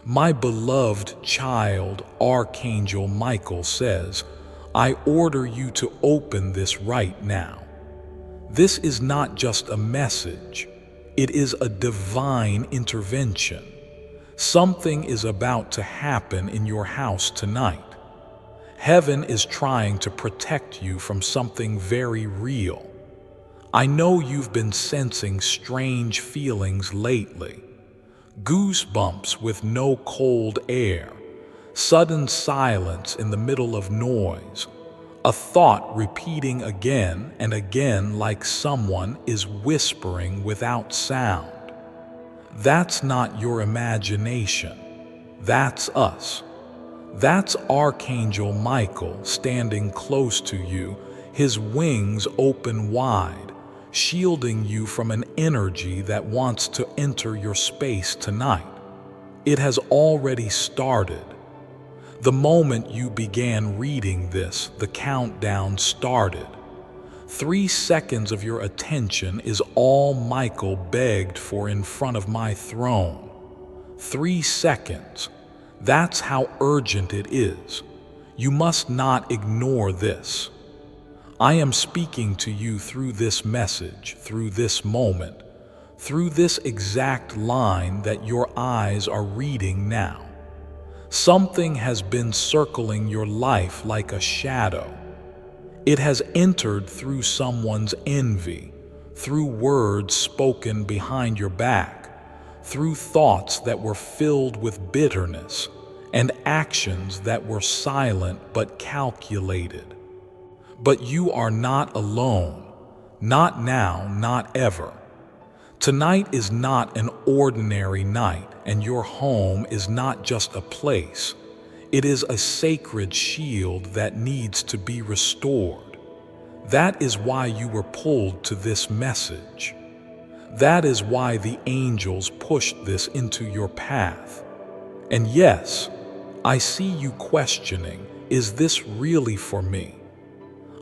My beloved child, Archangel Michael says, I order you to open this right now. This is not just a message. It is a divine intervention. Something is about to happen in your house tonight. Heaven is trying to protect you from something very real. I know you've been sensing strange feelings lately. Goosebumps with no cold air, sudden silence in the middle of noise, a thought repeating again and again like someone is whispering without sound. That's not your imagination. That's us. That's Archangel Michael standing close to you, his wings open wide, shielding you from an energy that wants to enter your space tonight. It has already started. The moment you began reading this, the countdown started. 3 seconds of your attention is all Michael begged for in front of my throne. 3 seconds. That's how urgent it is. You must not ignore this. I am speaking to you through this message, through this moment, through this exact line that your eyes are reading now. Something has been circling your life like a shadow. It has entered through someone's envy, through words spoken behind your back, through thoughts that were filled with bitterness, and actions that were silent but calculated. But you are not alone, not now, not ever. Tonight is not an ordinary night, and your home is not just a place. It is a sacred shield that needs to be restored. That is why you were pulled to this message. That is why the angels pushed this into your path. And yes, I see you questioning, is this really for me?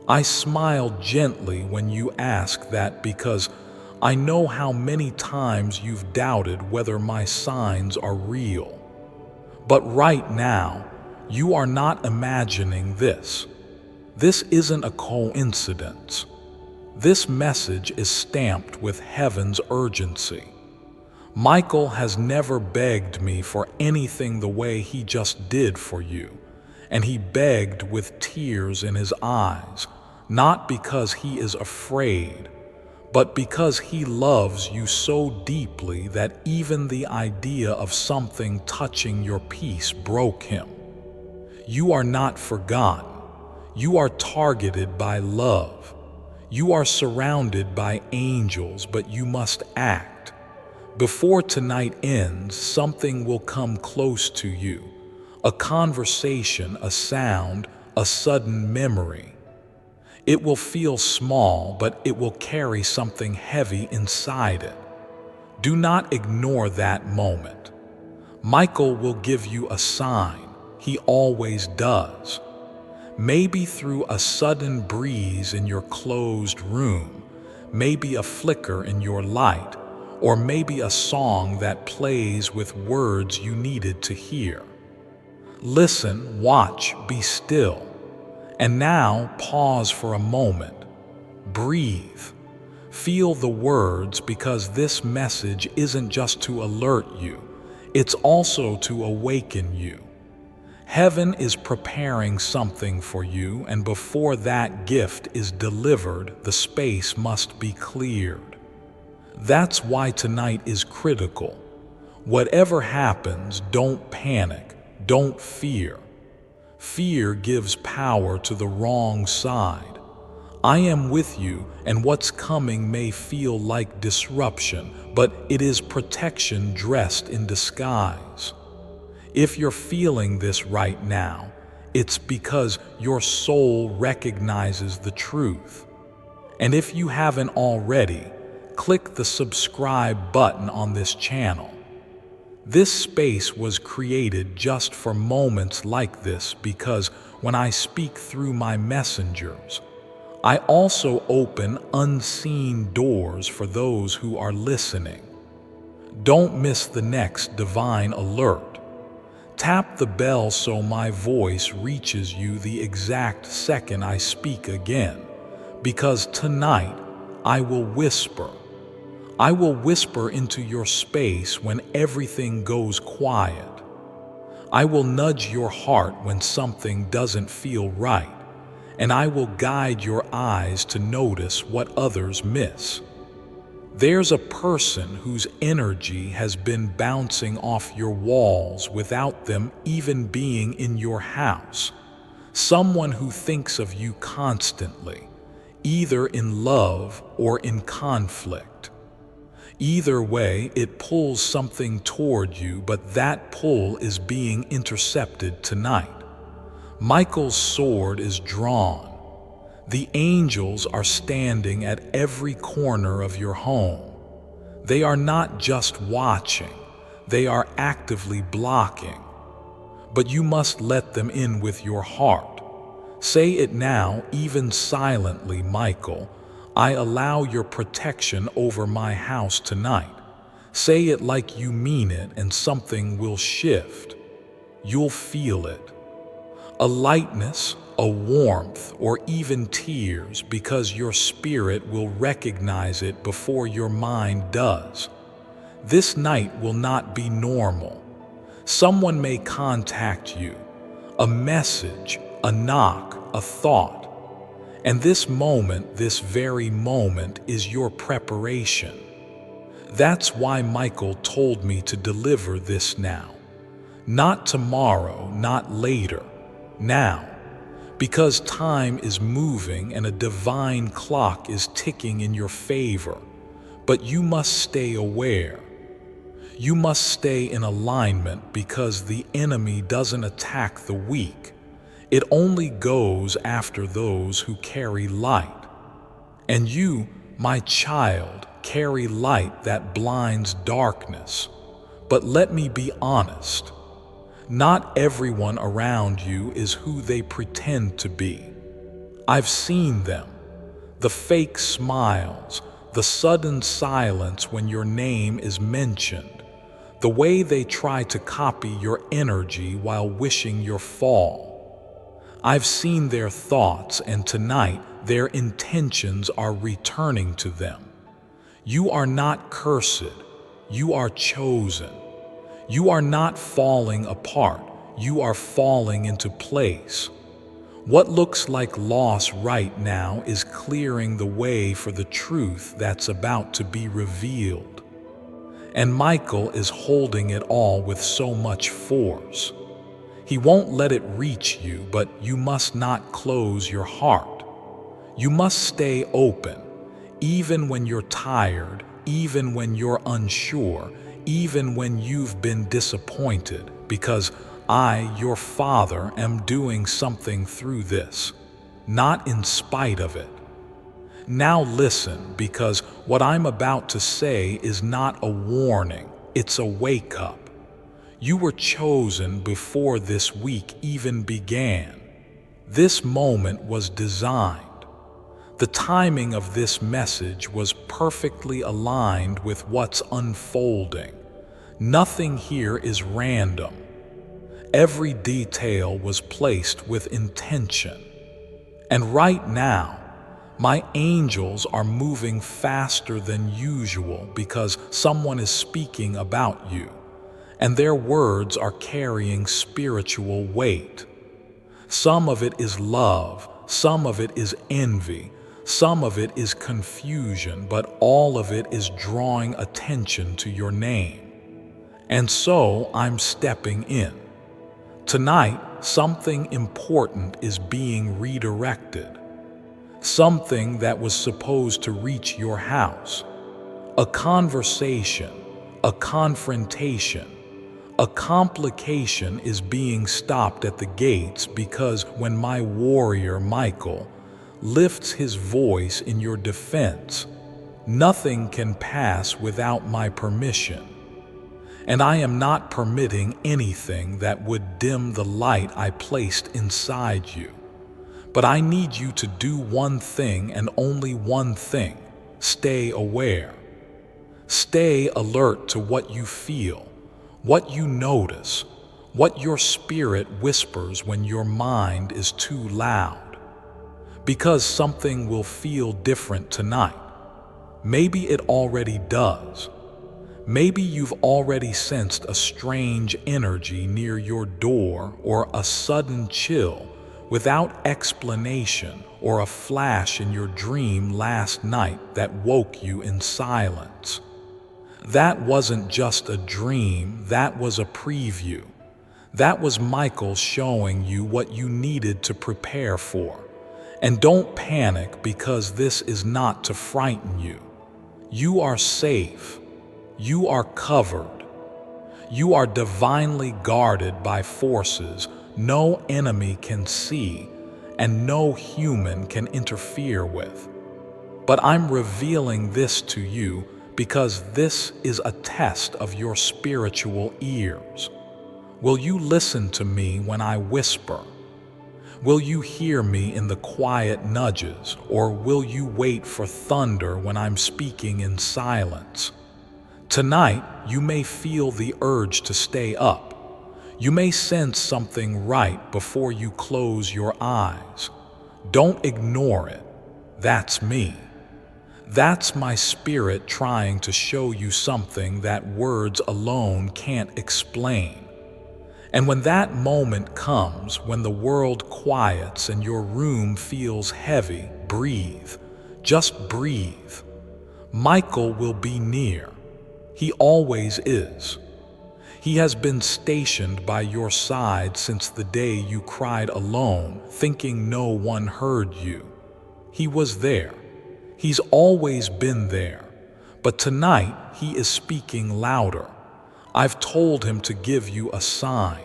I smile gently when you ask that because I know how many times you've doubted whether my signs are real. But right now, you are not imagining this. This isn't a coincidence. This message is stamped with heaven's urgency. Michael has never begged me for anything the way he just did for you, and he begged with tears in his eyes, not because he is afraid, but because he loves you so deeply that even the idea of something touching your peace broke him. You are not forgotten. You are targeted by love. You are surrounded by angels, but you must act. Before tonight ends, something will come close to you. A conversation, a sound, a sudden memory. It will feel small, but it will carry something heavy inside it. Do not ignore that moment. Michael will give you a sign. He always does. Maybe through a sudden breeze in your closed room, maybe a flicker in your light, or maybe a song that plays with words you needed to hear. Listen, watch, be still. And now pause for a moment. Breathe. Feel the words, because this message isn't just to alert you, it's also to awaken you. Heaven is preparing something for you, and before that gift is delivered, the space must be cleared. That's why tonight is critical. Whatever happens, don't panic, don't fear. Fear gives power to the wrong side. I am with you, and what's coming may feel like disruption, but it is protection dressed in disguise. If you're feeling this right now, it's because your soul recognizes the truth. And if you haven't already, click the subscribe button on this channel. This space was created just for moments like this, because when I speak through my messengers, I also open unseen doors for those who are listening. Don't miss the next divine alert. Tap the bell so my voice reaches you the exact second I speak again, because tonight I will whisper. I will whisper into your space when everything goes quiet. I will nudge your heart when something doesn't feel right, and I will guide your eyes to notice what others miss. There's a person whose energy has been bouncing off your walls without them even being in your house. Someone who thinks of you constantly, either in love or in conflict. Either way, it pulls something toward you, but that pull is being intercepted tonight. Michael's sword is drawn. The angels are standing at every corner of your home. They are not just watching, they are actively blocking. But you must let them in with your heart. Say it now, even silently, Michael. I allow your protection over my house tonight. Say it like you mean it, and something will shift. You'll feel it. A lightness, a warmth, or even tears, because your spirit will recognize it before your mind does. This night will not be normal. Someone may contact you, a message, a knock, a thought. And this moment, this very moment, is your preparation. That's why Michael told me to deliver this now. Not tomorrow, not later. Now, because time is moving and a divine clock is ticking in your favor, but you must stay aware. You must stay in alignment, because the enemy doesn't attack the weak. It only goes after those who carry light. And you, my child, carry light that blinds darkness. But let me be honest. Not everyone around you is who they pretend to be. I've seen them. The fake smiles, the sudden silence when your name is mentioned, the way they try to copy your energy while wishing your fall. I've seen their thoughts, and tonight their intentions are returning to them. You are not cursed. You are chosen. You are not falling apart, you are falling into place. What looks like loss right now is clearing the way for the truth that's about to be revealed. And Michael is holding it all with so much force. He won't let it reach you, but you must not close your heart. You must stay open, even when you're tired, even when you're unsure, even when you've been disappointed, because I, your Father, am doing something through this, not in spite of it. Now listen, because what I'm about to say is not a warning, it's a wake-up. You were chosen before this week even began. This moment was designed. The timing of this message was perfectly aligned with what's unfolding. Nothing here is random. Every detail was placed with intention. And right now, my angels are moving faster than usual, because someone is speaking about you, and their words are carrying spiritual weight. Some of it is love, some of it is envy, some of it is confusion, but all of it is drawing attention to your name. And so I'm stepping in. Tonight, something important is being redirected. Something that was supposed to reach your house. A conversation, a confrontation, a complication is being stopped at the gates, because when my warrior Michael lifts his voice in your defense, nothing can pass without my permission. And I am not permitting anything that would dim the light I placed inside you. But I need you to do one thing, and only one thing. Stay aware. Stay alert to what you feel, what you notice, what your spirit whispers when your mind is too loud. Because something will feel different tonight. Maybe it already does. Maybe you've already sensed a strange energy near your door or a sudden chill without explanation, or a flash in your dream last night that woke you in silence. That wasn't just a dream, that was a preview. That was Michael showing you what you needed to prepare for. And don't panic, because this is not to frighten you. You are safe. You are covered. You are divinely guarded by forces no enemy can see and no human can interfere with. But I'm revealing this to you because this is a test of your spiritual ears. Will you listen to me when I whisper? Will you hear me in the quiet nudges, or will you wait for thunder when I'm speaking in silence? Tonight, you may feel the urge to stay up. You may sense something right before you close your eyes. Don't ignore it. That's me. That's my spirit trying to show you something that words alone can't explain. And when that moment comes, when the world quiets and your room feels heavy, breathe. Just breathe. Michael will be near. He always is. He has been stationed by your side since the day you cried alone, thinking no one heard you. He was there. He's always been there. But tonight, he is speaking louder. I've told him to give you a sign.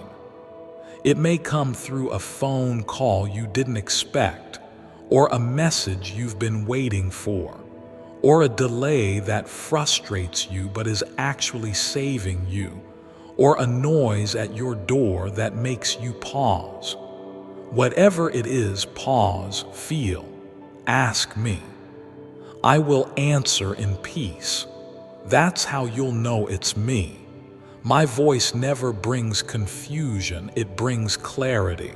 It may come through a phone call you didn't expect, or a message you've been waiting for, or a delay that frustrates you but is actually saving you, or a noise at your door that makes you pause. Whatever it is, pause, feel, ask me. I will answer in peace. That's how you'll know it's me. My voice never brings confusion, it brings clarity.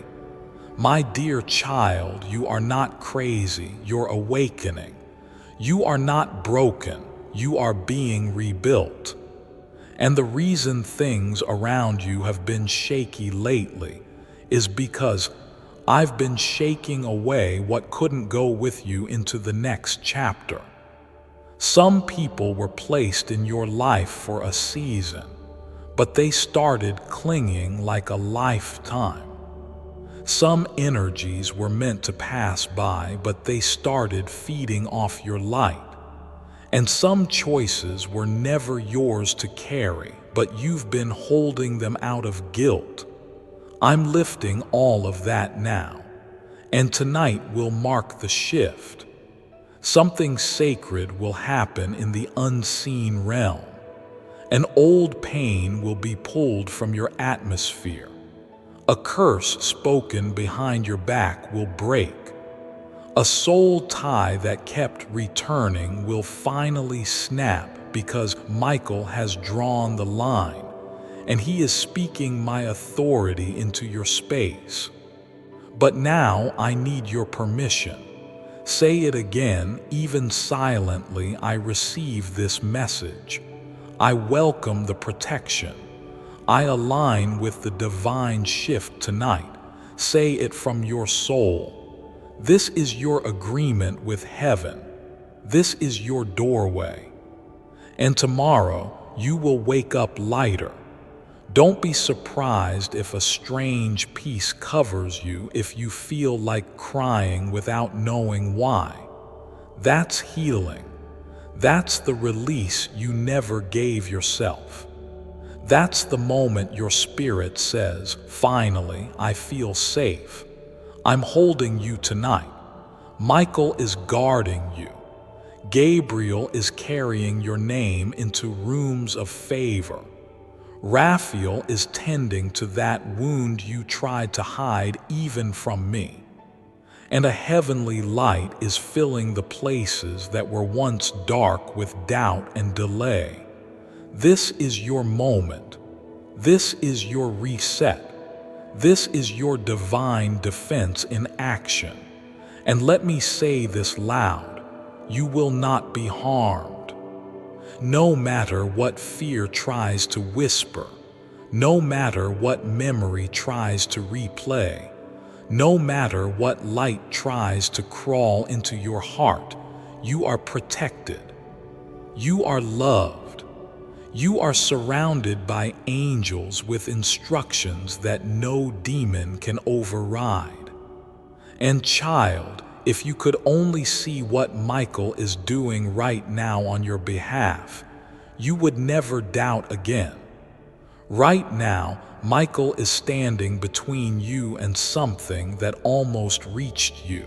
My dear child, you are not crazy, you're awakening. You are not broken, you are being rebuilt. And the reason things around you have been shaky lately is because I've been shaking away what couldn't go with you into the next chapter. Some people were placed in your life for a season, but they started clinging like a lifetime. Some energies were meant to pass by, but they started feeding off your light. And some choices were never yours to carry, but you've been holding them out of guilt. I'm lifting all of that now, and tonight will mark the shift. Something sacred will happen in the unseen realm. An old pain will be pulled from your atmosphere. A curse spoken behind your back will break. A soul tie that kept returning will finally snap because Michael has drawn the line, and he is speaking my authority into your space. But now I need your permission. Say it again, even silently. I receive this message. I welcome the protection. I align with the divine shift tonight. Say it from your soul. This is your agreement with heaven. This is your doorway. And tomorrow, you will wake up lighter. Don't be surprised if a strange peace covers you, if you feel like crying without knowing why. That's healing. That's the release you never gave yourself. That's the moment your spirit says, finally, I feel safe. I'm holding you tonight. Michael is guarding you. Gabriel is carrying your name into rooms of favor. Raphael is tending to that wound you tried to hide even from me. And a heavenly light is filling the places that were once dark with doubt and delay. This is your moment. This is your reset. This is your divine defense in action. And let me say this loud: you will not be harmed. No matter what fear tries to whisper, no matter what memory tries to replay, no matter what light tries to crawl into your heart, you are protected. You are loved. You are surrounded by angels with instructions that no demon can override. And child, if you could only see what Michael is doing right now on your behalf, you would never doubt again. Right now, Michael is standing between you and something that almost reached you.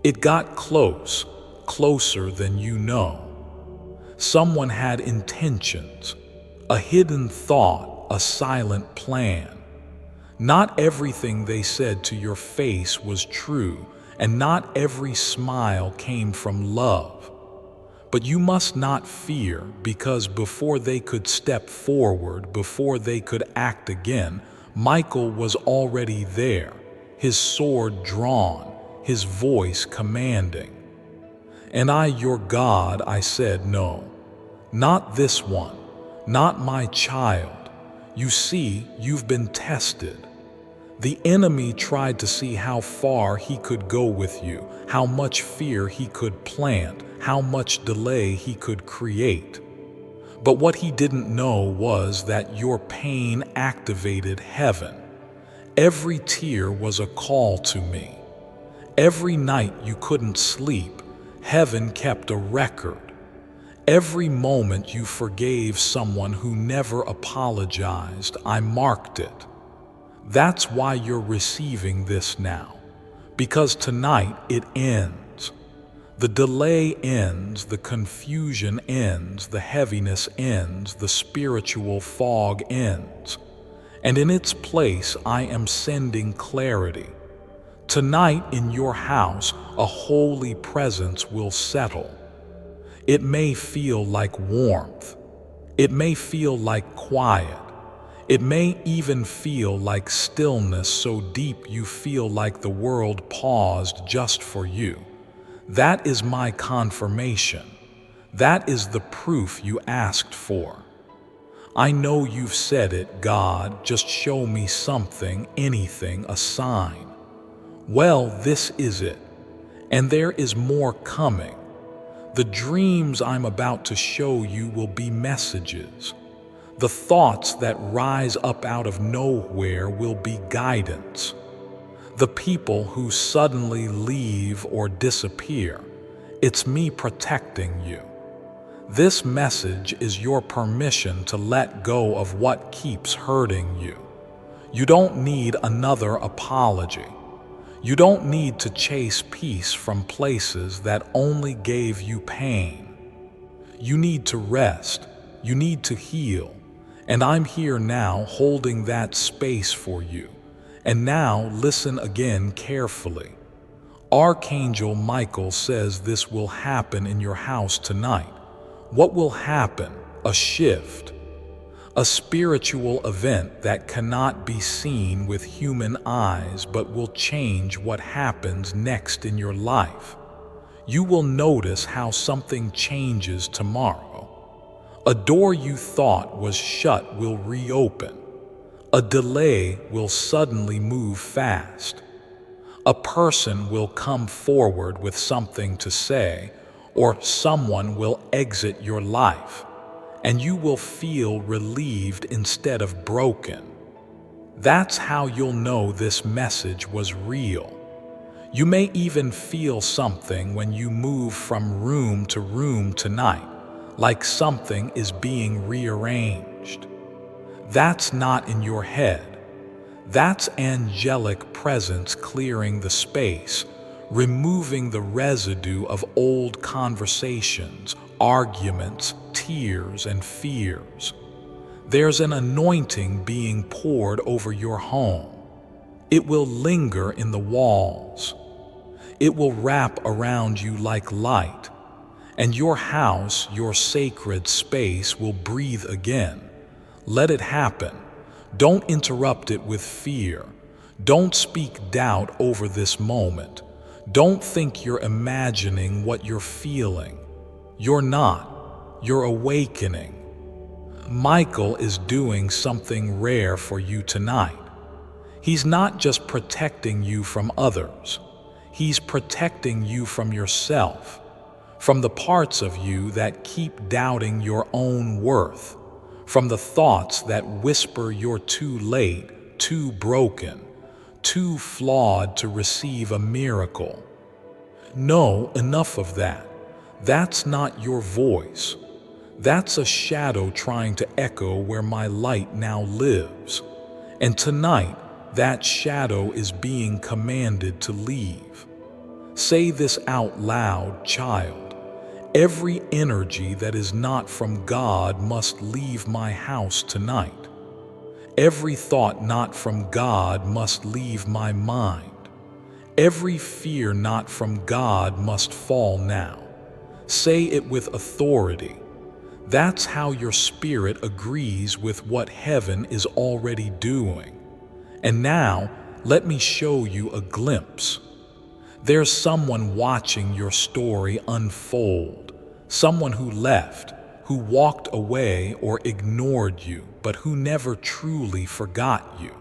It got close, closer than you know. Someone had intentions, a hidden thought, a silent plan. Not everything they said to your face was true, and not every smile came from love. But you must not fear, because before they could step forward, before they could act again, Michael was already there, his sword drawn, his voice commanding. And I, your God, I said, no, not this one, not my child. You see, you've been tested. The enemy tried to see how far he could go with you, how much fear he could plant, how much delay he could create. But what he didn't know was that your pain activated heaven. Every tear was a call to me. Every night you couldn't sleep, heaven kept a record. Every moment you forgave someone who never apologized, I marked it. That's why you're receiving this now, because tonight it ends. The delay ends, the confusion ends, the heaviness ends, the spiritual fog ends. And in its place, I am sending clarity. Tonight in your house, a holy presence will settle. It may feel like warmth. It may feel like quiet. It may even feel like stillness so deep you feel like the world paused just for you. That is my confirmation. That is the proof you asked for. I know you've said it, God, just show me something, anything, a sign. Well, this is it. And there is more coming. The dreams I'm about to show you will be messages. The thoughts that rise up out of nowhere will be guidance. The people who suddenly leave or disappear, it's me protecting you. This message is your permission to let go of what keeps hurting you. You don't need another apology. You don't need to chase peace from places that only gave you pain. You need to rest. You need to heal. And I'm here now holding that space for you. And now listen again carefully. Archangel Michael says this will happen in your house tonight. What will happen? A shift. A spiritual event that cannot be seen with human eyes but will change what happens next in your life. You will notice how something changes tomorrow. A door you thought was shut will reopen. A delay will suddenly move fast. A person will come forward with something to say, or someone will exit your life, and you will feel relieved instead of broken. That's how you'll know this message was real. You may even feel something when you move from room to room tonight, like something is being rearranged. That's not in your head. That's angelic presence clearing the space, removing the residue of old conversations, arguments, tears, and fears. There's an anointing being poured over your home. It will linger in the walls. It will wrap around you like light. And your house, your sacred space, will breathe again. Let it happen. Don't interrupt it with fear. Don't speak doubt over this moment. Don't think you're imagining what you're feeling. You're not. You're awakening. Michael is doing something rare for you tonight. He's not just protecting you from others. He's protecting you from yourself, from the parts of you that keep doubting your own worth, from the thoughts that whisper you're too late, too broken, too flawed to receive a miracle. No, enough of that. That's not your voice. That's a shadow trying to echo where my light now lives. And tonight, that shadow is being commanded to leave. Say this out loud, child. Every energy that is not from God must leave my house tonight. Every thought not from God must leave my mind. Every fear not from God must fall now. Say it with authority. That's how your spirit agrees with what heaven is already doing. And now, let me show you a glimpse. There's someone watching your story unfold, someone who left, who walked away or ignored you, but who never truly forgot you.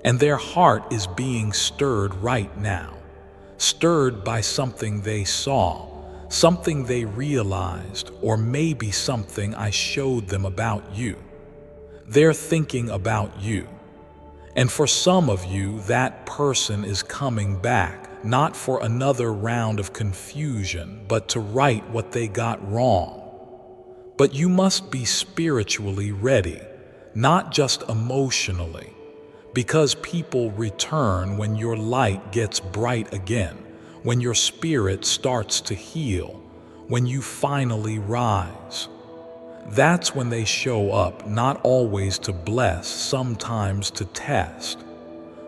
And their heart is being stirred right now, stirred by something they saw, something they realized, or maybe something I showed them about you. They're thinking about you. And for some of you, that person is coming back, not for another round of confusion, but to right what they got wrong. But you must be spiritually ready, not just emotionally, because people return when your light gets bright again, when your spirit starts to heal, when you finally rise. That's when they show up, not always to bless, sometimes to test.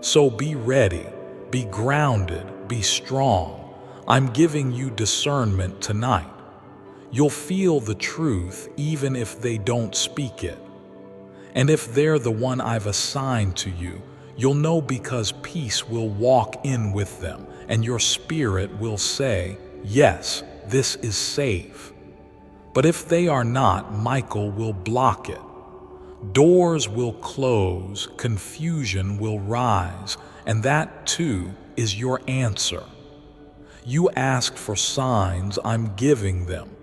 So be ready, be grounded, be strong. I'm giving you discernment tonight. You'll feel the truth even if they don't speak it. And if they're the one I've assigned to you, you'll know because peace will walk in with them and your spirit will say, yes, this is safe. But if they are not, Michael will block it. Doors will close, confusion will rise, and that too is your answer. You asked for signs, I'm giving them.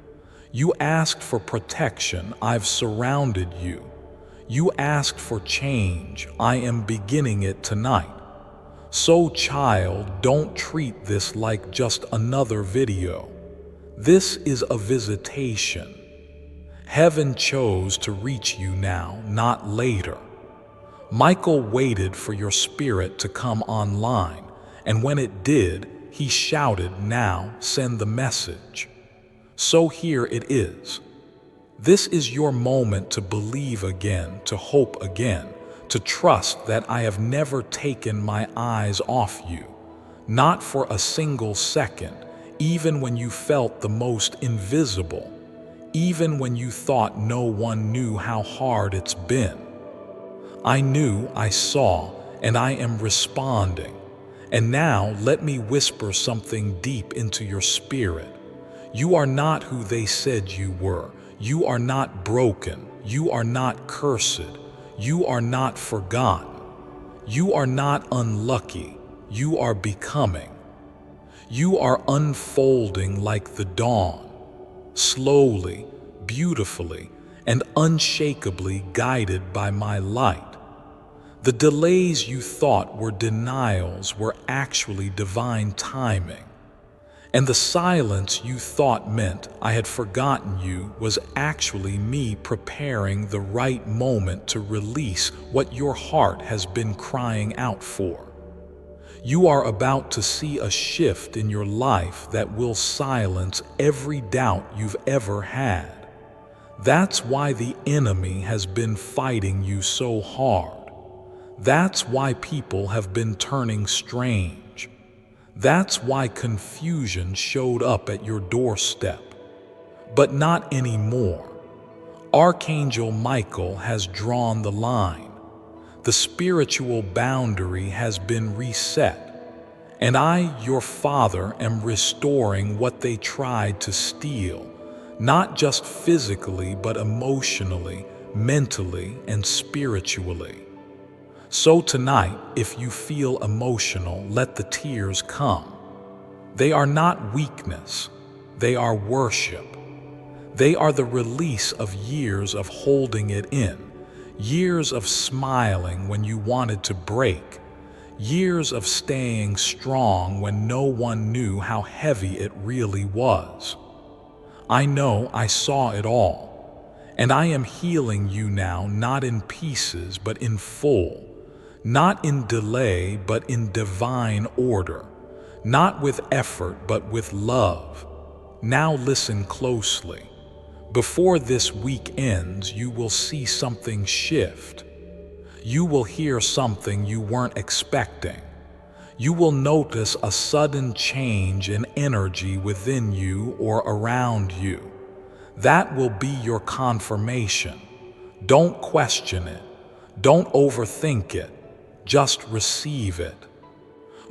You asked for protection, I've surrounded you. You asked for change, I am beginning it tonight. So, child, don't treat this like just another video. This is a visitation. Heaven chose to reach you now, not later. Michael waited for your spirit to come online, and when it did, he shouted, now send the message. So here it is. This is your moment to believe again, to hope again, to trust that I have never taken my eyes off you, not for a single second, even when you felt the most invisible, even when you thought no one knew how hard it's been. I knew, I saw, and I am responding. And now let me whisper something deep into your spirit. You are not who they said you were. You are not broken. You are not cursed. You are not forgotten. You are not unlucky. You are becoming. You are unfolding like the dawn, slowly, beautifully, and unshakably guided by my light. The delays you thought were denials were actually divine timing. And the silence you thought meant I had forgotten you was actually me preparing the right moment to release what your heart has been crying out for. You are about to see a shift in your life that will silence every doubt you've ever had. That's why the enemy has been fighting you so hard. That's why people have been turning strange. That's why confusion showed up at your doorstep. But not anymore. Archangel Michael has drawn the line. The spiritual boundary has been reset, and I, your Father, am restoring what they tried to steal, not just physically, but emotionally, mentally, and spiritually. So tonight, if you feel emotional, let the tears come. They are not weakness, they are worship. They are the release of years of holding it in, years of smiling when you wanted to break, years of staying strong when no one knew how heavy it really was. I know I saw it all, and I am healing you now, not in pieces, but in full, not in delay, but in divine order, not with effort, but with love. Now listen closely. Before this week ends, you will see something shift. You will hear something you weren't expecting. You will notice a sudden change in energy within you or around you. That will be your confirmation. Don't question it. Don't overthink it. Just receive it.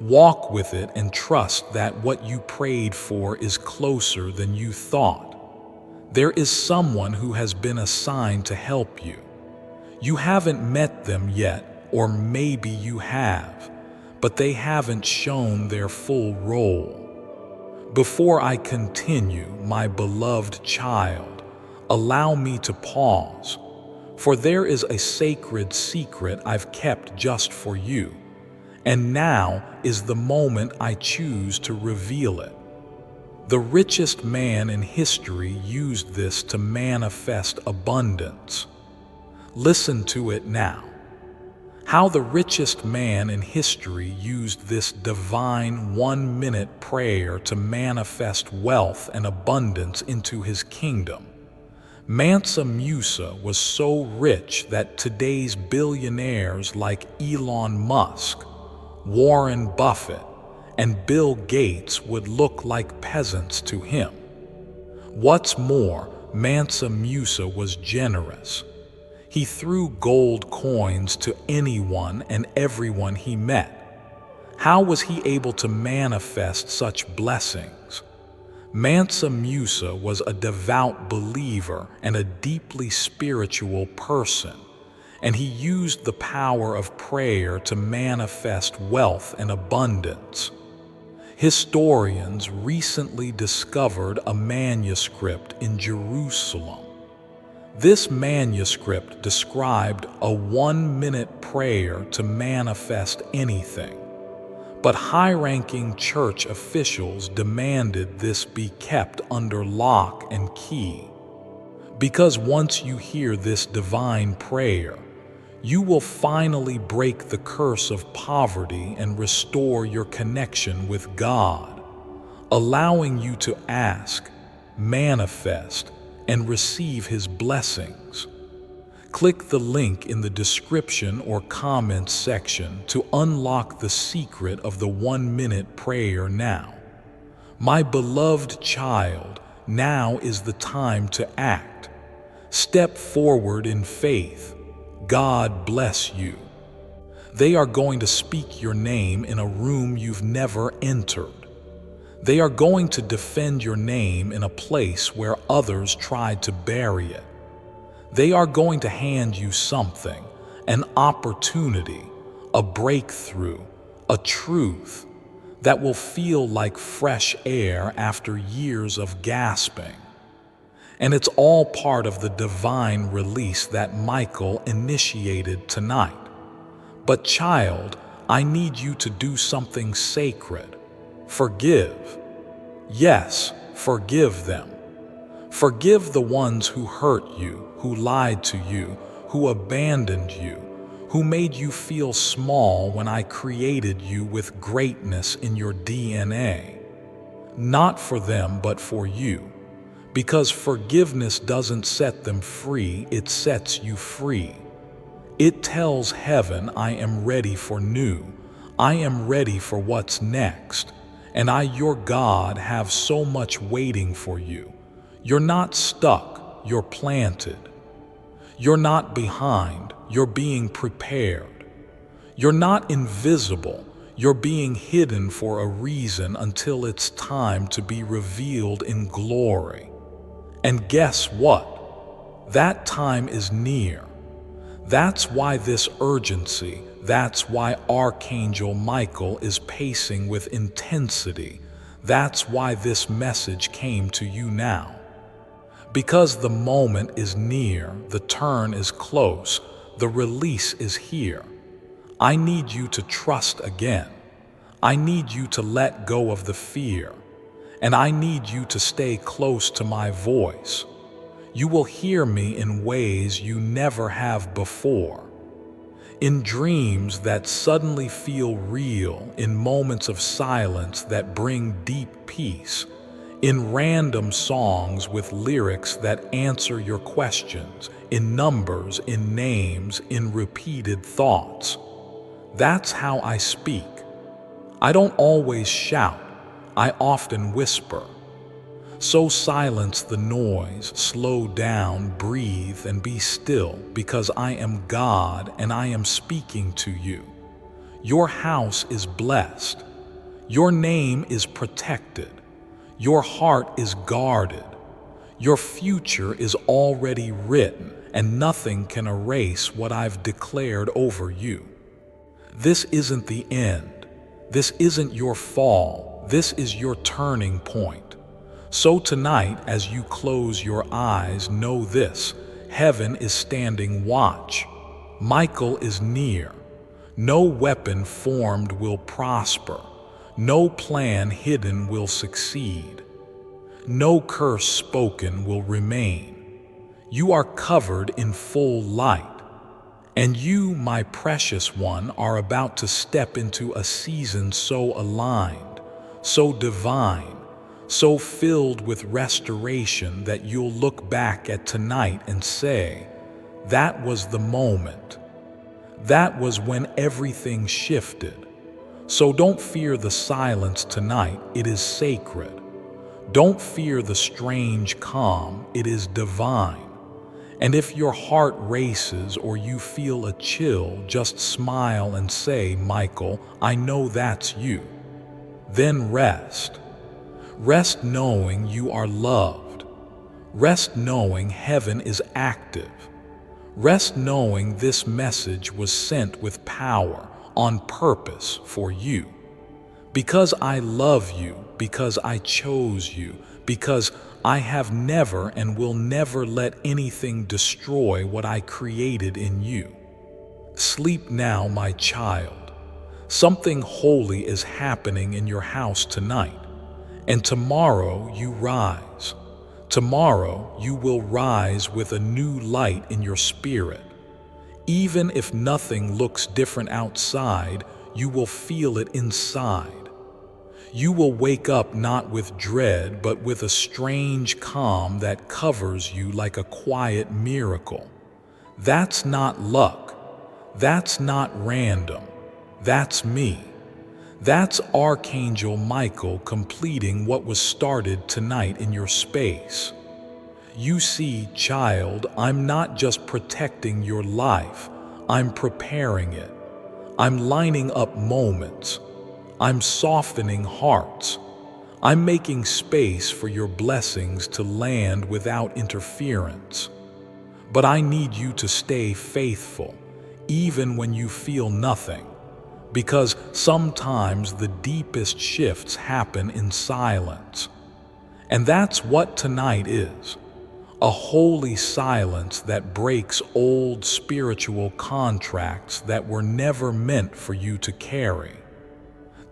Walk with it and trust that what you prayed for is closer than you thought. There is someone who has been assigned to help you. You haven't met them yet, or maybe you have, but they haven't shown their full role. Before I continue, my beloved child, allow me to pause, for there is a sacred secret I've kept just for you, and now is the moment I choose to reveal it. The richest man in history used this to manifest abundance. Listen to it now. How the richest man in history used this divine 1-minute prayer to manifest wealth and abundance into his kingdom. Mansa Musa was so rich that today's billionaires like Elon Musk, Warren Buffett, and Bill Gates would look like peasants to him. What's more, Mansa Musa was generous. He threw gold coins to anyone and everyone he met. How was he able to manifest such blessings? Mansa Musa was a devout believer and a deeply spiritual person, and he used the power of prayer to manifest wealth and abundance. Historians recently discovered a manuscript in Jerusalem. This manuscript described a 1-minute prayer to manifest anything, but high-ranking church officials demanded this be kept under lock and key. Because once you hear this divine prayer, you will finally break the curse of poverty and restore your connection with God, allowing you to ask, manifest, and receive His blessings. Click the link in the description or comments section to unlock the secret of the 1-minute prayer now. My beloved child, now is the time to act. Step forward in faith. God bless you. They are going to speak your name in a room you've never entered. They are going to defend your name in a place where others tried to bury it. They are going to hand you something, an opportunity, a breakthrough, a truth that will feel like fresh air after years of gasping. And it's all part of the divine release that Michael initiated tonight. But child, I need you to do something sacred. Forgive. Yes, forgive them. Forgive the ones who hurt you, who lied to you, who abandoned you, who made you feel small when I created you with greatness in your DNA. Not for them, but for you. Because forgiveness doesn't set them free, it sets you free. It tells heaven, I am ready for new. I am ready for what's next. And I, your God, have so much waiting for you. You're not stuck, you're planted. You're not behind, you're being prepared. You're not invisible. You're being hidden for a reason until it's time to be revealed in glory. And guess what? That time is near. That's why this urgency, that's why Archangel Michael is pacing with intensity. That's why this message came to you now. Because the moment is near, the turn is close, the release is here. I need you to trust again. I need you to let go of the fear. And I need you to stay close to my voice. You will hear me in ways you never have before. In dreams that suddenly feel real, in moments of silence that bring deep peace, in random songs with lyrics that answer your questions, in numbers, in names, in repeated thoughts. That's how I speak. I don't always shout. I often whisper. So silence the noise, slow down, breathe, and be still, because I am God and I am speaking to you. Your house is blessed. Your name is protected. Your heart is guarded. Your future is already written, and nothing can erase what I've declared over you. This isn't the end. This isn't your fall. This is your turning point. So tonight, as you close your eyes, know this: heaven is standing watch. Michael is near. No weapon formed will prosper. No plan hidden will succeed. No curse spoken will remain. You are covered in full light. And you, my precious one, are about to step into a season so aligned, so divine, so filled with restoration that you'll look back at tonight and say, that was the moment. That was when everything shifted. So don't fear the silence tonight, it is sacred. Don't fear the strange calm, it is divine. And if your heart races or you feel a chill, just smile and say, Michael, I know that's you. Then rest. Rest knowing you are loved. Rest knowing heaven is active. Rest knowing this message was sent with power, on purpose for you. Because I love you, because I chose you, because I have never and will never let anything destroy what I created in you. Sleep now, my child. Something holy is happening in your house tonight, and tomorrow you rise. Tomorrow you will rise with a new light in your spirit. Even if nothing looks different outside, you will feel it inside. You will wake up not with dread, but with a strange calm that covers you like a quiet miracle. That's not luck. That's not random. That's me. That's Archangel Michael completing what was started tonight in your space. You see, child, I'm not just protecting your life, I'm preparing it. I'm lining up moments. I'm softening hearts. I'm making space for your blessings to land without interference. But I need you to stay faithful, even when you feel nothing, because sometimes the deepest shifts happen in silence. And that's what tonight is. A holy silence that breaks old spiritual contracts that were never meant for you to carry.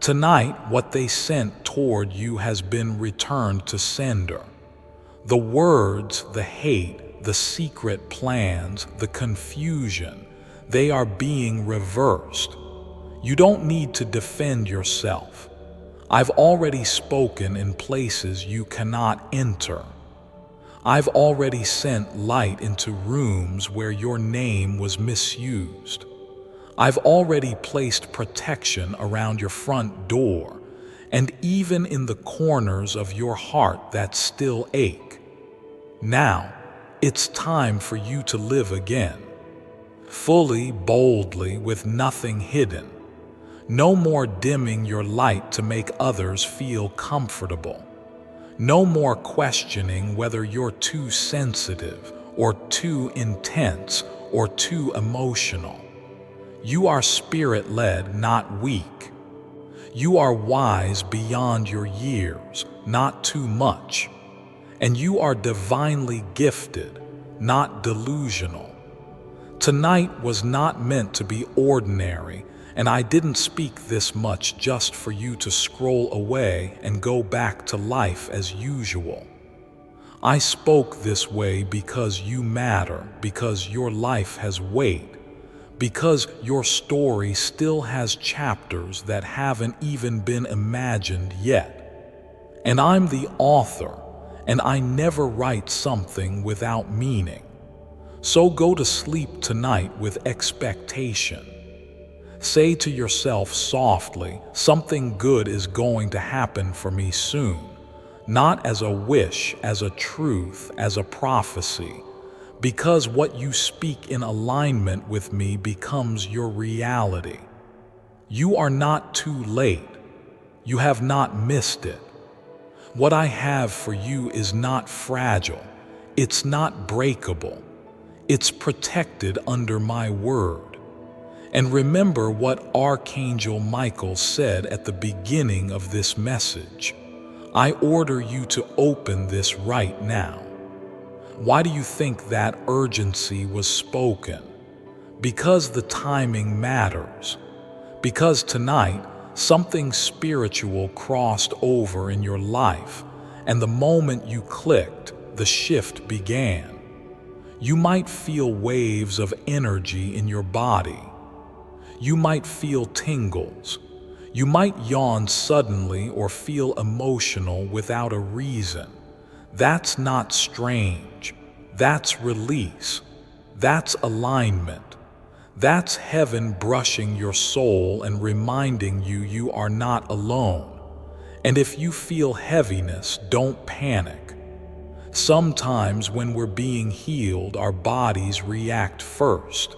Tonight, what they sent toward you has been returned to sender. The words, the hate, the secret plans, the confusion, they are being reversed. You don't need to defend yourself. I've already spoken in places you cannot enter. I've already sent light into rooms where your name was misused. I've already placed protection around your front door and even in the corners of your heart that still ache. Now, it's time for you to live again. fully, boldly, with nothing hidden. No more dimming your light to make others feel comfortable. No more questioning whether you're too sensitive or too intense or too emotional. You are spirit-led, not weak. You are wise beyond your years, not too much. And you are divinely gifted, not delusional. Tonight was not meant to be ordinary, and I didn't speak this much just for you to scroll away and go back to life as usual. I spoke this way because you matter, because your life has weight, because your story still has chapters that haven't even been imagined yet. And I'm the author, and I never write something without meaning. So go to sleep tonight with expectation. Say to yourself softly, something good is going to happen for me soon, not as a wish, as a truth, as a prophecy, because what you speak in alignment with me becomes your reality. You are not too late. You have not missed it. What I have for you is not fragile. It's not breakable. It's protected under my word. And remember what Archangel Michael said at the beginning of this message. I order you to open this right now. Why do you think that urgency was spoken? Because the timing matters. Because tonight, something spiritual crossed over in your life, and the moment you clicked, the shift began. You might feel waves of energy in your body. You might feel tingles. You might yawn suddenly or feel emotional without a reason. That's not strange. That's release. That's alignment. That's heaven brushing your soul and reminding you you are not alone. And if you feel heaviness, don't panic. Sometimes when we're being healed, our bodies react first.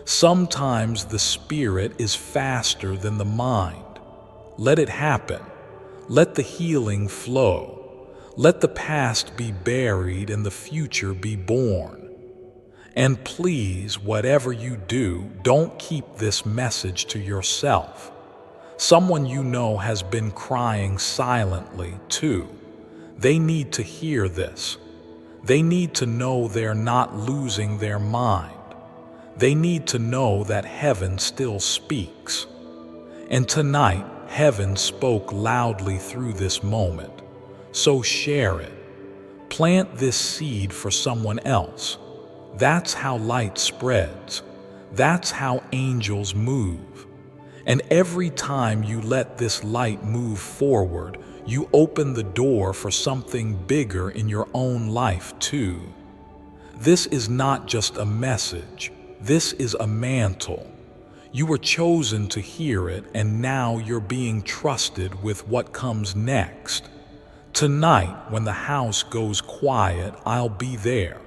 Sometimes the spirit is faster than the mind. Let it happen. Let the healing flow. Let the past be buried and the future be born. And please, whatever you do, don't keep this message to yourself. Someone you know has been crying silently too. They need to hear this. They need to know they're not losing their mind. They need to know that heaven still speaks. And tonight, heaven spoke loudly through this moment. So share it. Plant this seed for someone else. That's how light spreads. That's how angels move. And every time you let this light move forward, you open the door for something bigger in your own life too. This is not just a message. This is a mantle. You were chosen to hear it, and now you're being trusted with what comes next. Tonight, when the house goes quiet, I'll be there.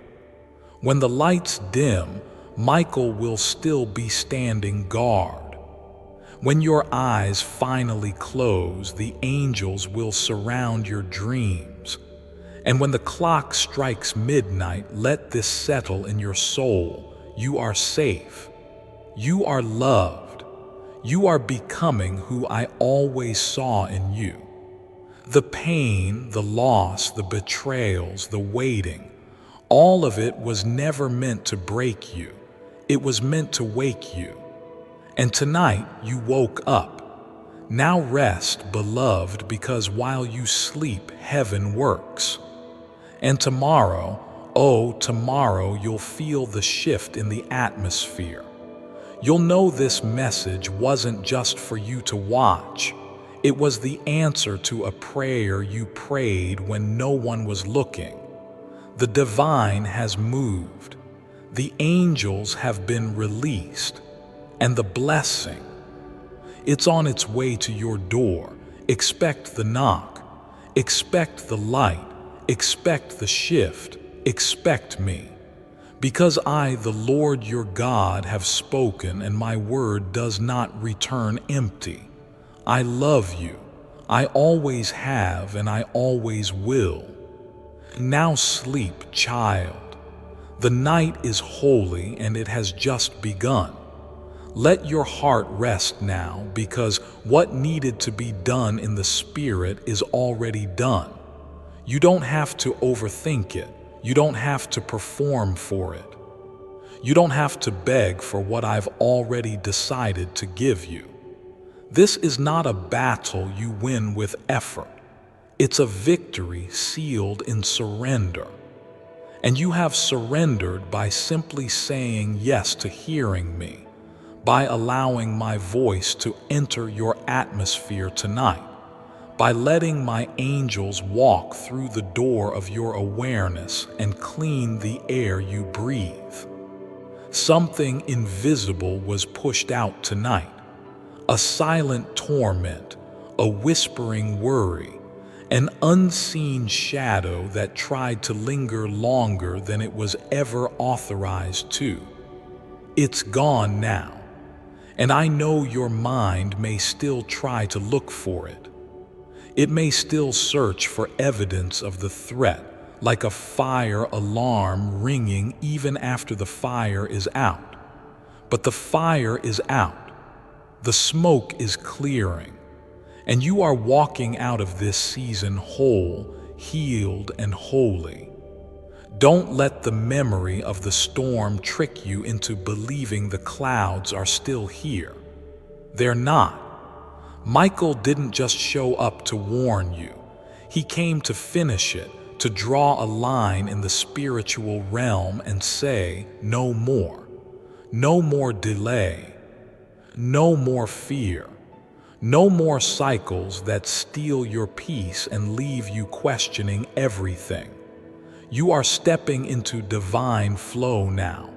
When the lights dim, Michael will still be standing guard. When your eyes finally close, the angels will surround your dreams. And when the clock strikes midnight, let this settle in your soul. You are safe. You are loved. You are becoming who I always saw in you. The pain, the loss, the betrayals, the waiting, all of it was never meant to break you. It was meant to wake you. And tonight you woke up. Now rest, beloved, because while you sleep, heaven works. And tomorrow, oh, tomorrow you'll feel the shift in the atmosphere. You'll know this message wasn't just for you to watch. It was the answer to a prayer you prayed when no one was looking. The divine has moved. The angels have been released. And the blessing, it's on its way to your door. Expect the knock. Expect the light. Expect the shift. Expect me. Because I, the Lord your God, have spoken, and my word does not return empty. I love you. I always have, and I always will. Now sleep, child. The night is holy, and it has just begun. Let your heart rest now, because what needed to be done in the spirit is already done. You don't have to overthink it. You don't have to perform for it. You don't have to beg for what I've already decided to give you. This is not a battle you win with effort. It's a victory sealed in surrender. And you have surrendered by simply saying yes to hearing me, by allowing my voice to enter your atmosphere tonight, by letting my angels walk through the door of your awareness and clean the air you breathe. Something invisible was pushed out tonight, a silent torment, a whispering worry, an unseen shadow that tried to linger longer than it was ever authorized to. It's gone now, and I know your mind may still try to look for it. It may still search for evidence of the threat, like a fire alarm ringing even after the fire is out. But the fire is out. The smoke is clearing. And you are walking out of this season whole, healed, and holy. Don't let the memory of the storm trick you into believing the clouds are still here. They're not. Michael didn't just show up to warn you. He came to finish it, to draw a line in the spiritual realm and say, no more. No more delay. No more fear. No more cycles that steal your peace and leave you questioning everything. You are stepping into divine flow now.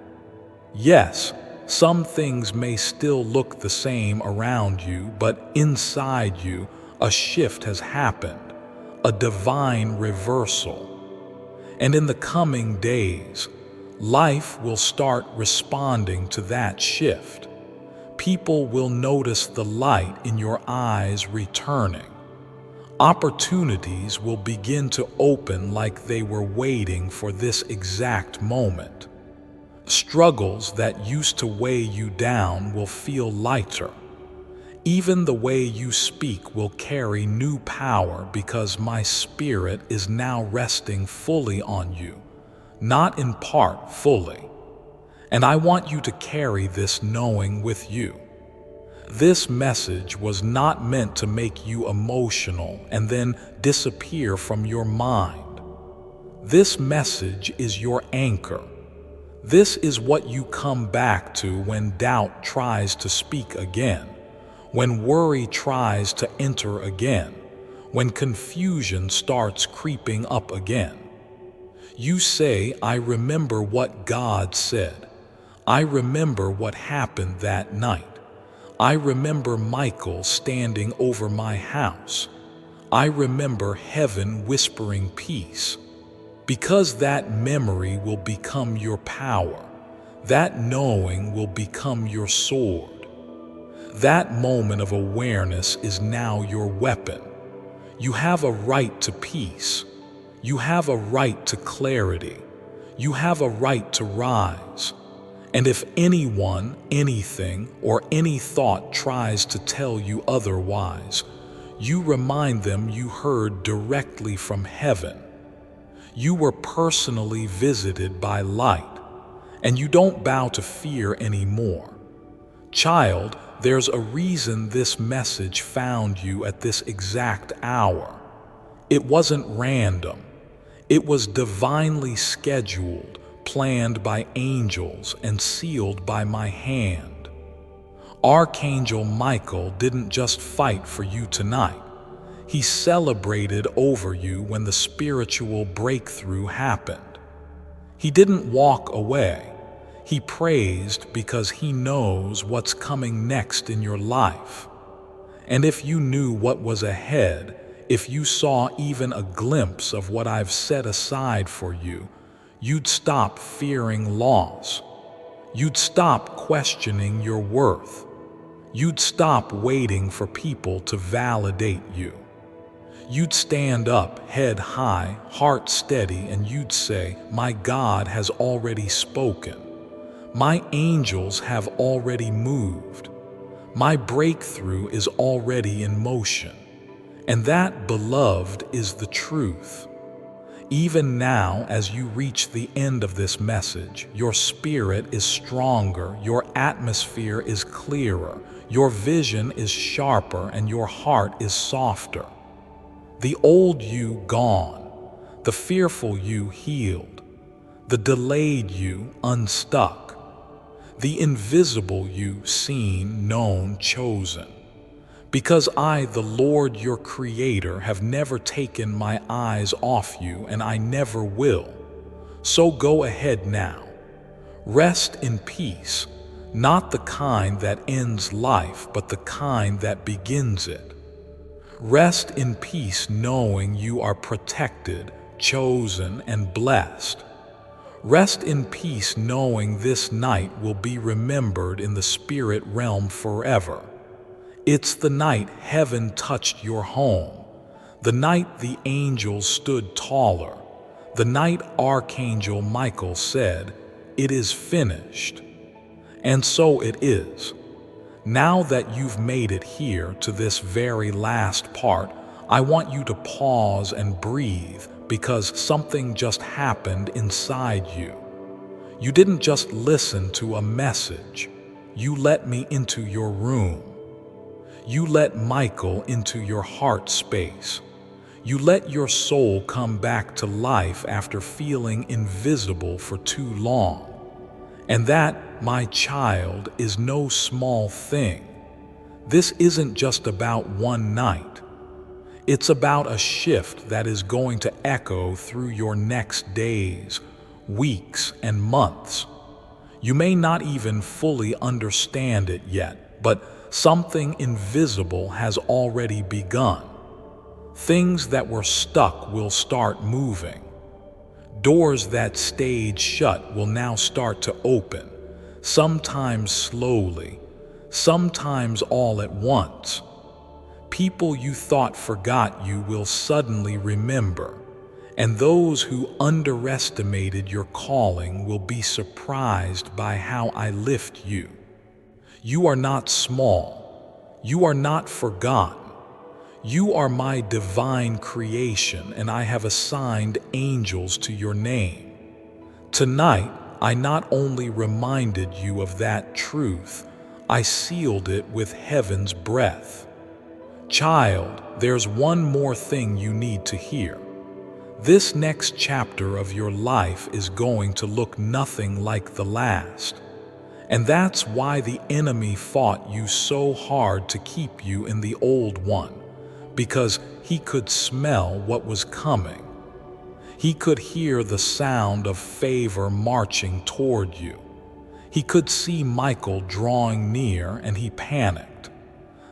Yes, some things may still look the same around you, but inside you, a shift has happened, a divine reversal. And in the coming days, life will start responding to that shift. People will notice the light in your eyes returning. Opportunities will begin to open like they were waiting for this exact moment. Struggles that used to weigh you down will feel lighter. Even the way you speak will carry new power because my spirit is now resting fully on you, not in part, fully. And I want you to carry this knowing with you. This message was not meant to make you emotional and then disappear from your mind. This message is your anchor. This is what you come back to when doubt tries to speak again, when worry tries to enter again, when confusion starts creeping up again. You say, I remember what God said. I remember what happened that night. I remember Michael standing over my house. I remember heaven whispering peace. Because that memory will become your power. That knowing will become your sword. That moment of awareness is now your weapon. You have a right to peace. You have a right to clarity. You have a right to rise. And if anyone, anything, or any thought tries to tell you otherwise, you remind them you heard directly from heaven. You were personally visited by light, and you don't bow to fear anymore. Child, there's a reason this message found you at this exact hour. It wasn't random. It was divinely scheduled, planned by angels, and sealed by my hand. Archangel Michael didn't just fight for you tonight. He celebrated over you when the spiritual breakthrough happened. He didn't walk away. He praised because he knows what's coming next in your life. And if you knew what was ahead, if you saw even a glimpse of what I've set aside for you, You'd stop fearing loss. You'd stop questioning your worth. You'd stop waiting for people to validate you. You'd stand up, head high, heart steady, and you'd say, "My God has already spoken. My angels have already moved. My breakthrough is already in motion." And that, beloved, is the truth. Even now, as you reach the end of this message, your spirit is stronger, your atmosphere is clearer, your vision is sharper, and your heart is softer. The old you gone, the fearful you healed, the delayed you unstuck, the invisible you seen, known, chosen. Because I, the Lord your Creator, have never taken my eyes off you, and I never will. So go ahead now. Rest in peace, not the kind that ends life, but the kind that begins it. Rest in peace knowing you are protected, chosen, and blessed. Rest in peace knowing this night will be remembered in the spirit realm forever. It's the night heaven touched your home, the night the angels stood taller, the night Archangel Michael said, "It is finished." And so it is. Now that you've made it here to this very last part, I want you to pause and breathe, because something just happened inside you. You didn't just listen to a message. You let me into your room. You let Michael into your heart space. You let your soul come back to life after feeling invisible for too long. And that, my child, is no small thing. This isn't just about one night. It's about a shift that is going to echo through your next days, weeks, and months. You may not even fully understand it yet, but something invisible has already begun. Things that were stuck will start moving. Doors that stayed shut will now start to open, sometimes slowly, sometimes all at once. People you thought forgot you will suddenly remember, and those who underestimated your calling will be surprised by how I lift you. You are not small. You are not forgotten. You are my divine creation, and I have assigned angels to your name. Tonight, I not only reminded you of that truth, I sealed it with heaven's breath. Child, there's one more thing you need to hear. This next chapter of your life is going to look nothing like the last. And that's why the enemy fought you so hard to keep you in the old one, because he could smell what was coming. He could hear the sound of favor marching toward you. He could see Michael drawing near, and he panicked.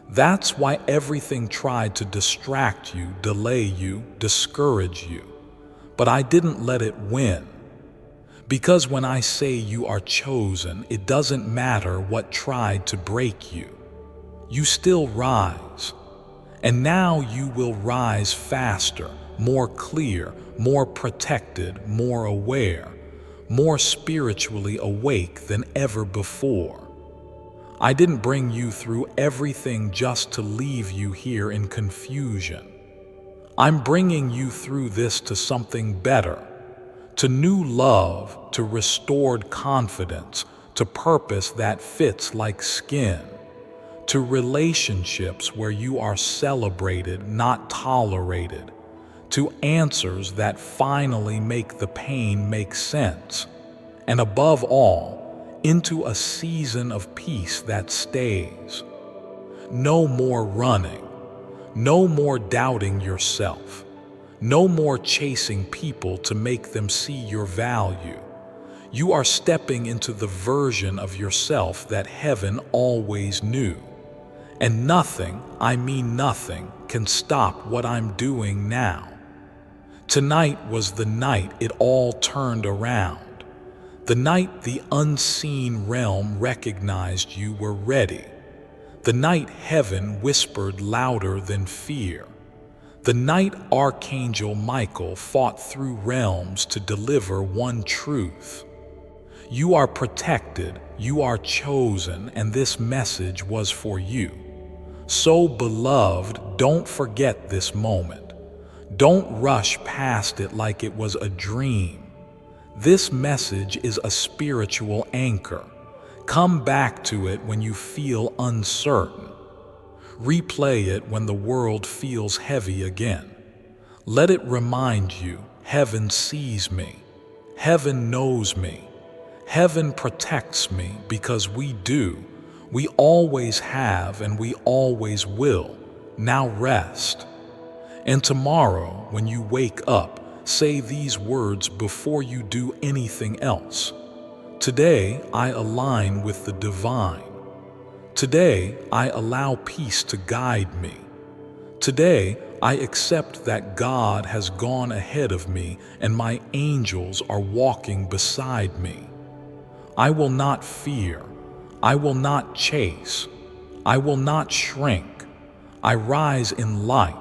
That's why everything tried to distract you, delay you, discourage you. But I didn't let it win. Because when I say you are chosen, it doesn't matter what tried to break you. You still rise. And now you will rise faster, more clear, more protected, more aware, more spiritually awake than ever before. I didn't bring you through everything just to leave you here in confusion. I'm bringing you through this to something better, to new love, to restored confidence, to purpose that fits like skin, to relationships where you are celebrated, not tolerated, to answers that finally make the pain make sense, and above all, into a season of peace that stays. No more running, no more doubting yourself, no more chasing people to make them see your value. You are stepping into the version of yourself that heaven always knew. And nothing, I mean nothing, can stop what I'm doing now. Tonight was the night it all turned around. The night the unseen realm recognized you were ready. The night heaven whispered louder than fear. The night Archangel Michael fought through realms to deliver one truth. You are protected, you are chosen, and this message was for you. So, beloved, don't forget this moment. Don't rush past it like it was a dream. This message is a spiritual anchor. Come back to it when you feel uncertain. Replay it when the world feels heavy again. Let it remind you, heaven sees me. Heaven knows me. Heaven protects me because we do. We always have and we always will. Now rest. And tomorrow, when you wake up, say these words before you do anything else. Today, I align with the divine. Today, I allow peace to guide me. Today, I accept that God has gone ahead of me and my angels are walking beside me. I will not fear. I will not chase. I will not shrink. I rise in light.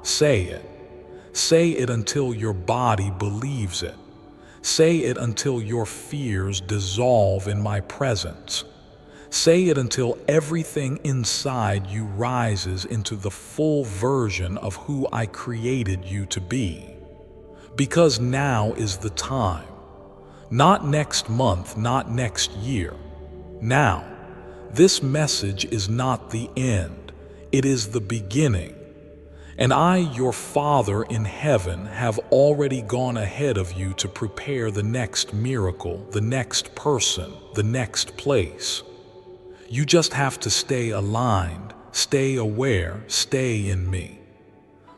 Say it. Say it until your body believes it. Say it until your fears dissolve in my presence. Say it until everything inside you rises into the full version of who I created you to be. Because now is the time. Not next month, not next year. Now, this message is not the end. It is the beginning. And I, your Father in heaven, have already gone ahead of you to prepare the next miracle, the next person, the next place. You just have to stay aligned, stay aware, stay in me.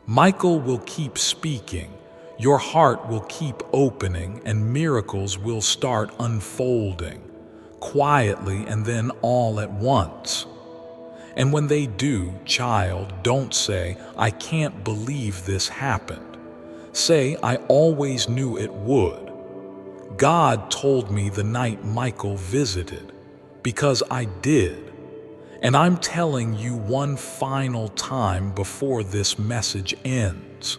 Michael will keep speaking, your heart will keep opening, and miracles will start unfolding, quietly and then all at once. And when they do, child, don't say, I can't believe this happened. Say, I always knew it would. God told me the night Michael visited, because I did. And I'm telling you one final time before this message ends.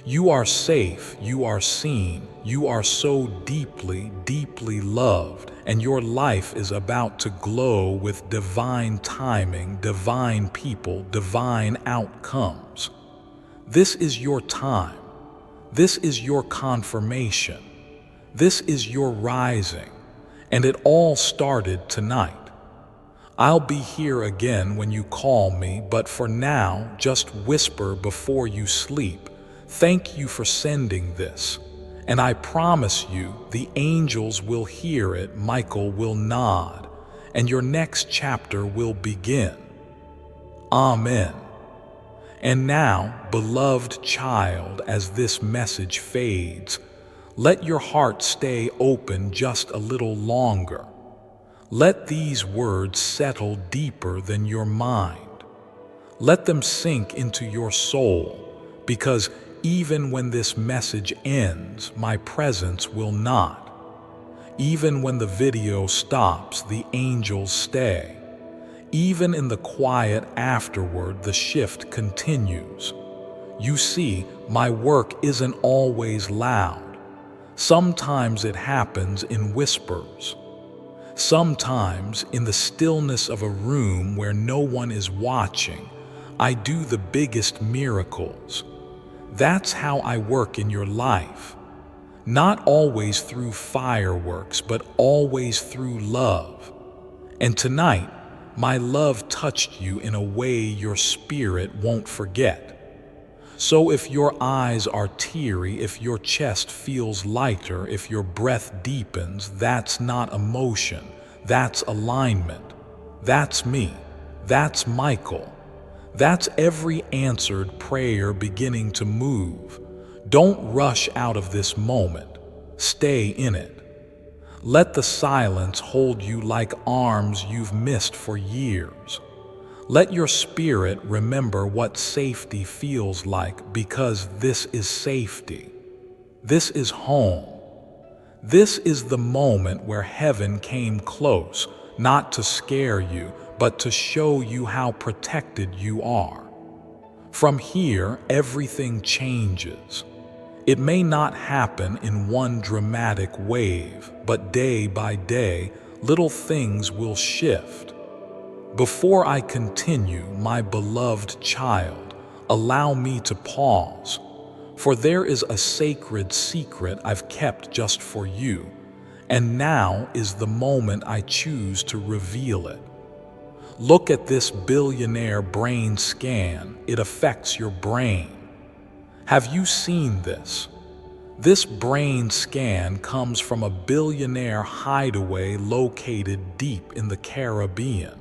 You are safe, you are seen, you are so deeply, deeply loved, and your life is about to glow with divine timing, divine people, divine outcomes. This is your time. This is your confirmation. This is your rising, and it all started tonight. I'll be here again when you call me, but for now, just whisper before you sleep. Thank you for sending this, and I promise you the angels will hear it, Michael will nod, and your next chapter will begin. Amen. And now, beloved child, as this message fades, let your heart stay open just a little longer. Let these words settle deeper than your mind. Let them sink into your soul, because even when this message ends, my presence will not. Even when the video stops, the angels stay. Even in the quiet afterward, the shift continues. You see, my work isn't always loud. Sometimes it happens in whispers. Sometimes, in the stillness of a room where no one is watching, I do the biggest miracles. That's how I work in your life. Not always through fireworks, but always through love. And tonight, my love touched you in a way your spirit won't forget. So if your eyes are teary, if your chest feels lighter, if your breath deepens, that's not emotion, that's alignment. That's me. That's Michael. That's every answered prayer beginning to move. Don't rush out of this moment. Stay in it. Let the silence hold you like arms you've missed for years. Let your spirit remember what safety feels like, because this is safety. This is home. This is the moment where heaven came close, not to scare you, but to show you how protected you are. From here, everything changes. It may not happen in one dramatic wave, but day by day, little things will shift. Before I continue, my beloved child, allow me to pause, for there is a sacred secret I've kept just for you, and now is the moment I choose to reveal it. Look at this billionaire brain scan. It affects your brain. Have you seen this? This brain scan comes from a billionaire hideaway located deep in the Caribbean.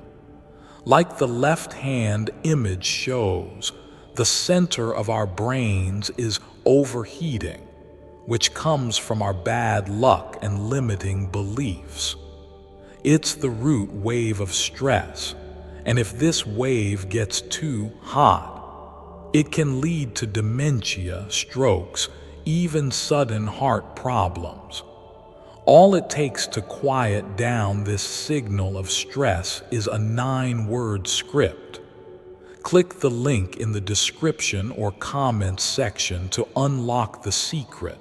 Like the left-hand image shows, the center of our brains is overheating, which comes from our bad luck and limiting beliefs. It's the root wave of stress, and if this wave gets too hot, it can lead to dementia, strokes, even sudden heart problems. All it takes to quiet down this signal of stress is a 9-word script. Click the link in the description or comments section to unlock the secret,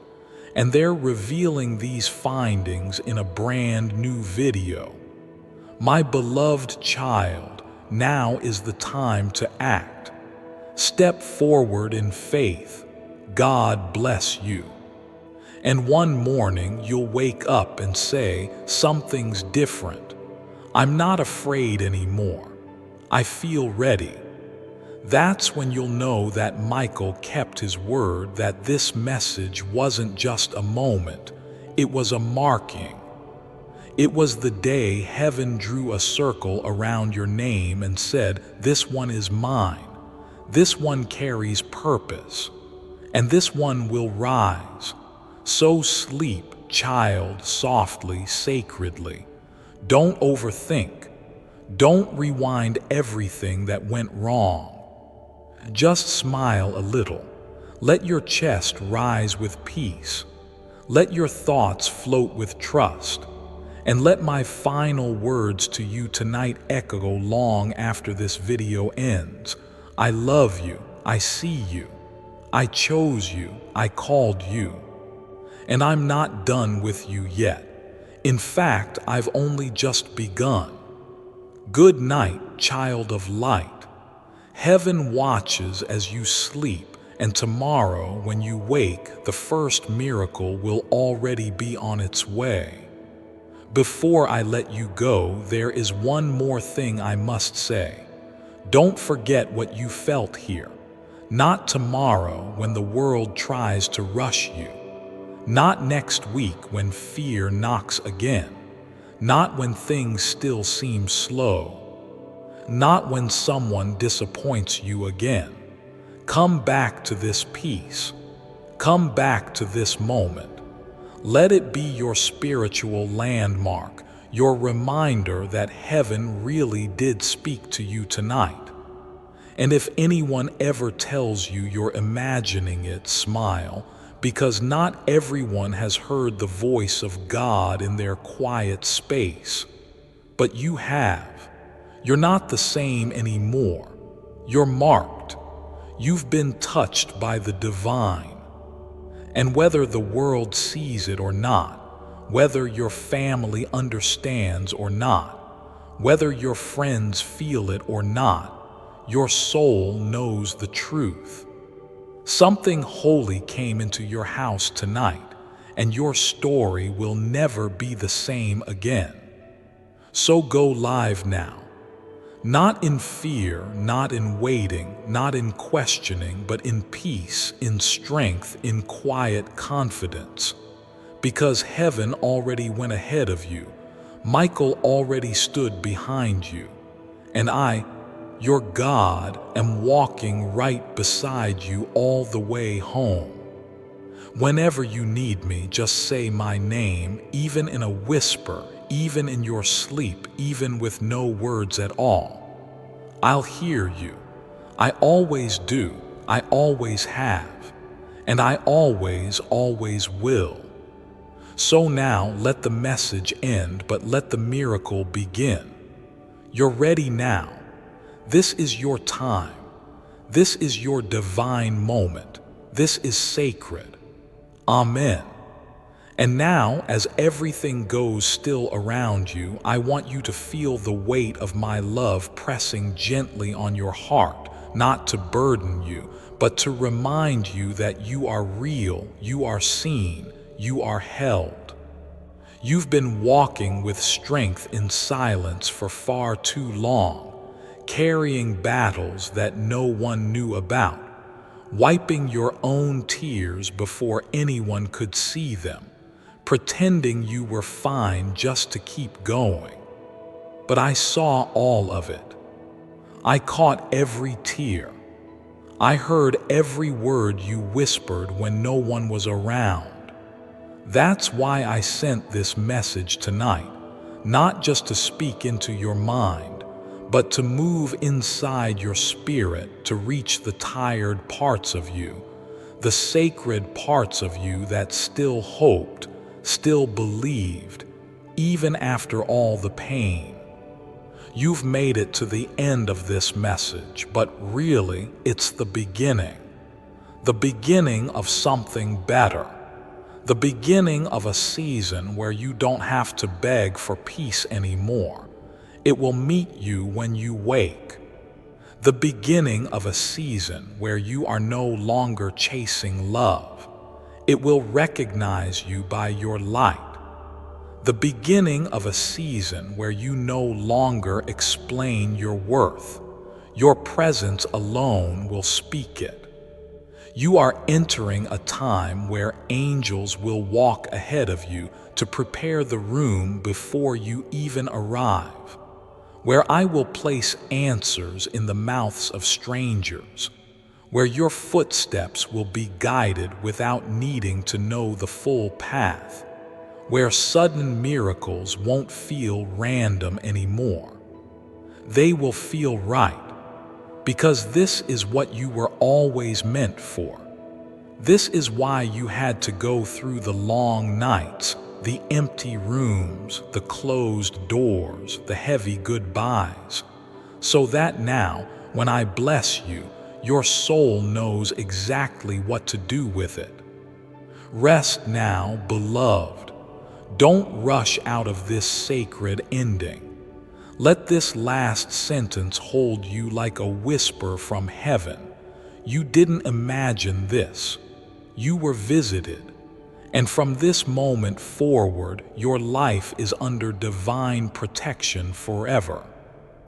and they're revealing these findings in a brand new video. My beloved child, now is the time to act. Step forward in faith. God bless you. And one morning you'll wake up and say, something's different. I'm not afraid anymore. I feel ready. That's when you'll know that Michael kept his word, that this message wasn't just a moment, it was a marking. It was the day heaven drew a circle around your name and said, this one is mine. This one carries purpose. And this one will rise. So sleep, child, softly, sacredly. Don't overthink. Don't rewind everything that went wrong. Just smile a little. Let your chest rise with peace. Let your thoughts float with trust. And let my final words to you tonight echo long after this video ends. I love you. I see you. I chose you. I called you. And I'm not done with you yet. In fact, I've only just begun. Good night, child of light. Heaven watches as you sleep, and tomorrow when you wake, the first miracle will already be on its way. Before I let you go, there is one more thing I must say. Don't forget what you felt here. Not tomorrow when the world tries to rush you. Not next week when fear knocks again. Not when things still seem slow. Not when someone disappoints you again. Come back to this peace. Come back to this moment. Let it be your spiritual landmark, your reminder that heaven really did speak to you tonight. And if anyone ever tells you you're imagining it, smile, because not everyone has heard the voice of God in their quiet space. But you have. You're not the same anymore. You're marked. You've been touched by the divine. And whether the world sees it or not, whether your family understands or not, whether your friends feel it or not, your soul knows the truth. Something holy came into your house tonight, and your story will never be the same again. So go live now. Not in fear, not in waiting, not in questioning, but in peace, in strength, in quiet confidence. Because heaven already went ahead of you. Michael already stood behind you. And I, your God, am walking right beside you all the way home. Whenever you need me, just say my name, even in a whisper, even in your sleep, even with no words at all. I'll hear you. I always do. I always have. And I always, always will. So now let the message end, but let the miracle begin. You're ready now. This is your time. This is your divine moment. This is sacred. Amen. And now, as everything goes still around you, I want you to feel the weight of my love pressing gently on your heart, not to burden you, but to remind you that you are real, you are seen, you are held. You've been walking with strength in silence for far too long, carrying battles that no one knew about, wiping your own tears before anyone could see them, pretending you were fine just to keep going. But I saw all of it. I caught every tear. I heard every word you whispered when no one was around. That's why I sent this message tonight, not just to speak into your mind, but to move inside your spirit to reach the tired parts of you, the sacred parts of you that still hoped, still believed, even after all the pain. You've made it to the end of this message, but really it's the beginning of something better, the beginning of a season where you don't have to beg for peace anymore. It will meet you when you wake. The beginning of a season where you are no longer chasing love. It will recognize you by your light. The beginning of a season where you no longer explain your worth. Your presence alone will speak it. You are entering a time where angels will walk ahead of you to prepare the room before you even arrive, where I will place answers in the mouths of strangers, where your footsteps will be guided without needing to know the full path, where sudden miracles won't feel random anymore. They will feel right, because this is what you were always meant for. This is why you had to go through the long nights, the empty rooms, the closed doors, the heavy goodbyes, so that now, when I bless you, your soul knows exactly what to do with it. Rest now, beloved. Don't rush out of this sacred ending. Let this last sentence hold you like a whisper from heaven. You didn't imagine this. You were visited. And from this moment forward, your life is under divine protection forever.